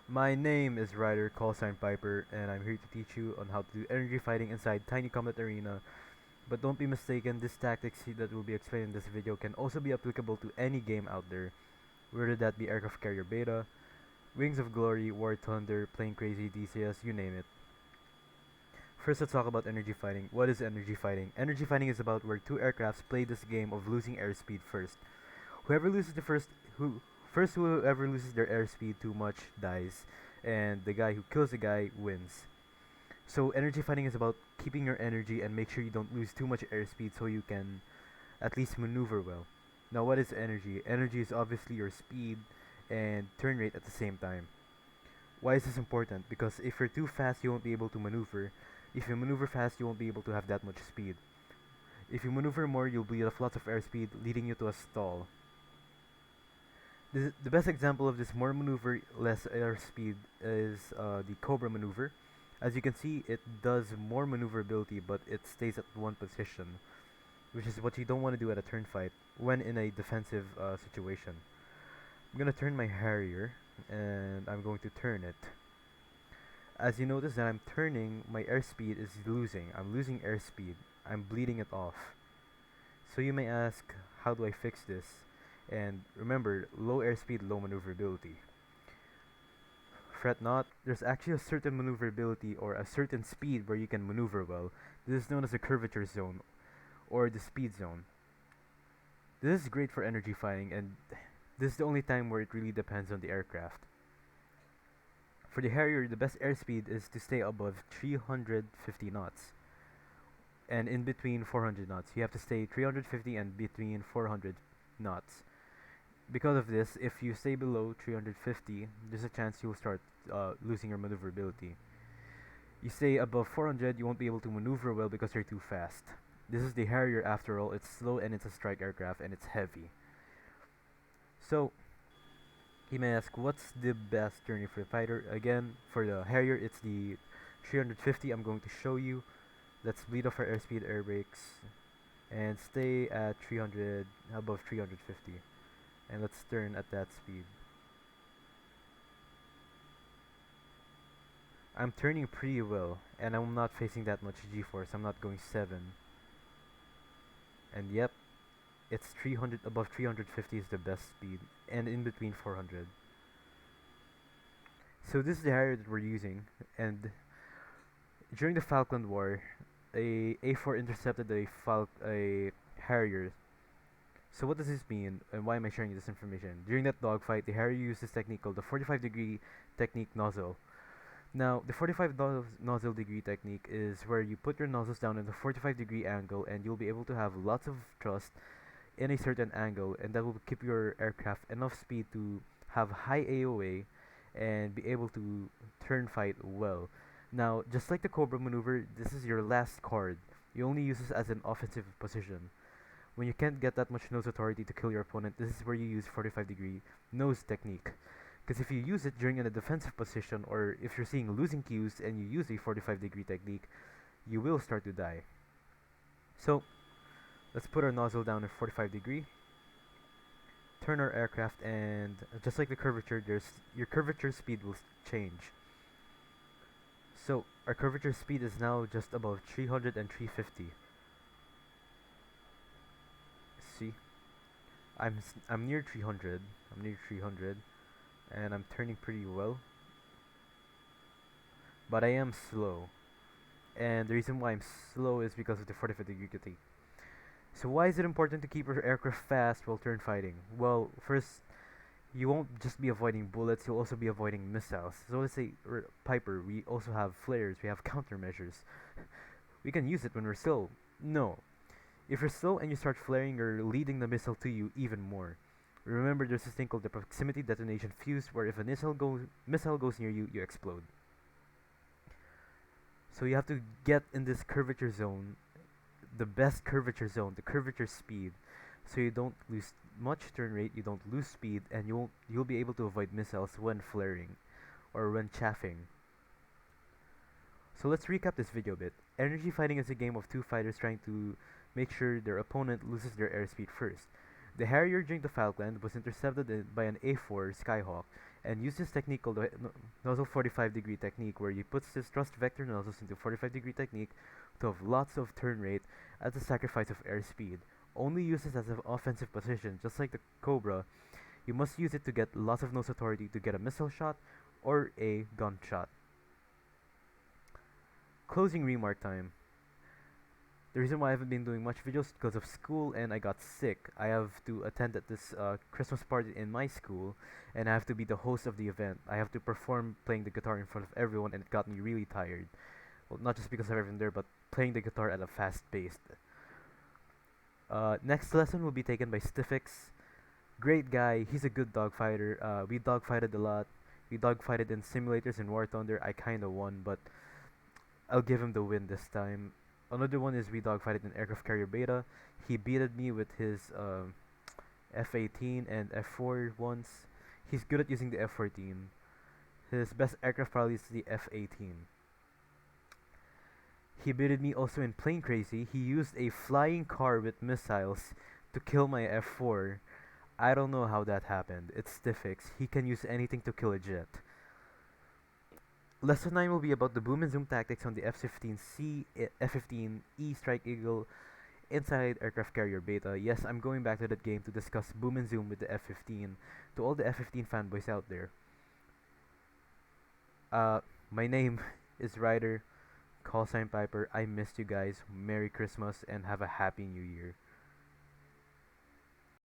My name is Ryder Callsign Piper, and I'm here to teach you on how to do energy fighting inside Tiny Combat Arena. But don't be mistaken, this tactics that will be explained in this video can also be applicable to any game out there, whether that be Aircraft Carrier Beta, Wings of Glory, War Thunder, Plane Crazy, DCS, you name it. First, let's talk about energy fighting. What is energy fighting? Energy fighting is about where two aircrafts play this game of losing airspeed first. Whoever loses the whoever loses their airspeed too much dies, and the guy who kills the guy wins. So energy fighting is about keeping your energy and make sure you don't lose too much airspeed so you can at least maneuver well. Now, what is energy? Energy is obviously your speed and turn rate at the same time. Why is this important? Because if you're too fast, you won't be able to maneuver. If you maneuver fast, you won't be able to have that much speed. If you maneuver more, you'll bleed off lots of airspeed, leading you to a stall. The best example of this more maneuver, less airspeed is the Cobra maneuver. As you can see, it does more maneuverability, but it stays at one position, which is what you don't want to do at a turn fight when in a defensive situation. I'm gonna turn my Harrier, and I'm going to turn it. As you notice that I'm turning, my airspeed is losing. I'm losing airspeed. I'm bleeding it off. So you may ask, how do I fix this? And remember, low airspeed, low maneuverability. Fret not, there's actually a certain maneuverability or a certain speed where you can maneuver well. This is known as the curvature zone or the speed zone. This is great for energy fighting, and this is the only time where it really depends on the aircraft. For the Harrier, the best airspeed is to stay above 350 knots and in between 400 knots. You have to stay 350 and between 400 knots. Because of this, if you stay below 350, there's a chance you'll start losing your maneuverability. You stay above 400, you won't be able to maneuver well because you're too fast. This is the Harrier after all. It's slow and it's a strike aircraft and it's heavy. So, you may ask, what's the best journey for the fighter? Again, for the Harrier, it's the 350. I'm going to show you. Let's bleed off our airspeed, air brakes, and stay at 300, above 350. And let's turn at that speed. I'm turning pretty well, and I'm not facing that much G-force. I'm not going 7. And yep, it's 300, above 350 is the best speed, and in between 400. So this is the Harrier that we're using, and during the Falkland War, a A4 intercepted a Harrier. So what does this mean, and why am I sharing this information? During that dogfight, the Harrier used this technique called the 45-degree technique nozzle. Now, the 45 nozzle degree technique is where you put your nozzles down in a 45-degree angle, and you'll be able to have lots of thrust in a certain angle, and that will keep your aircraft enough speed to have high AOA and be able to turn fight well. Now, just like the Cobra maneuver, this is your last card. You only use this as an offensive position. When you can't get that much nose authority to kill your opponent, this is where you use 45-degree nose technique. Because if you use it during a defensive position, or if you're seeing losing queues and you use a 45-degree technique, you will start to die. So, let's put our nozzle down at 45 degree, turn our aircraft, and just like the curvature, your curvature speed will change. So, our curvature speed is now just above 300 and 350. See? I'm near 300. I'm near 300 and I'm turning pretty well. But I am slow. And the reason why I'm slow is because of the 45-degree technique. So why is it important to keep your aircraft fast while turn fighting? Well, first, you won't just be avoiding bullets, you'll also be avoiding missiles. So let's say Piper, we also have flares, we have countermeasures. We can use it when we're slow. No. If you're slow and you start flaring, you're leading the missile to you even more. Remember, there's this thing called the proximity detonation fuse, where if a missile goes near you, you explode. So you have to get in this curvature zone, the best curvature zone, the curvature speed, so you don't lose much turn rate, you don't lose speed, and you'll be able to avoid missiles when flaring or when chaffing. So let's recap this video a bit. Energy fighting is a game of two fighters trying to make sure their opponent loses their airspeed first. The Harrier during the Falkland was intercepted by an A4 Skyhawk, and use this technique called the nozzle 45-degree technique, where he puts his thrust vector nozzles into 45-degree technique to have lots of turn rate at the sacrifice of airspeed. Only use this as an offensive position, just like the Cobra. You must use it to get lots of nose authority to get a missile shot or a gun shot. Closing remark time. The reason why I haven't been doing much videos is because of school and I got sick. I have to attend at this Christmas party in my school, and I have to be the host of the event. I have to perform playing the guitar in front of everyone, and it got me really tired. Well, not just because of everyone there, but playing the guitar at a fast pace. Next lesson will be taken by Stiffix. Great guy, he's a good dogfighter. We dogfighted a lot. We dogfighted in simulators in War Thunder. I kinda won, but I'll give him the win this time. Another one is we dogfighted in Aircraft Carrier Beta. He beated me with his F-18 and F-4 once. He's good at using the F-14. His best aircraft probably is the F-18. He beated me also in Plane Crazy. He used a flying car with missiles to kill my F-4. I don't know how that happened. It's Stiffix. He can use anything to kill a jet. Lesson 9 will be about the boom and zoom tactics on the F-15C, F-15E Strike Eagle inside Aircraft Carrier Beta. Yes, I'm going back to that game to discuss boom and zoom with the F-15 to all the F-15 fanboys out there. My name is Ryder, call sign Piper. I missed you guys. Merry Christmas and have a happy New Year.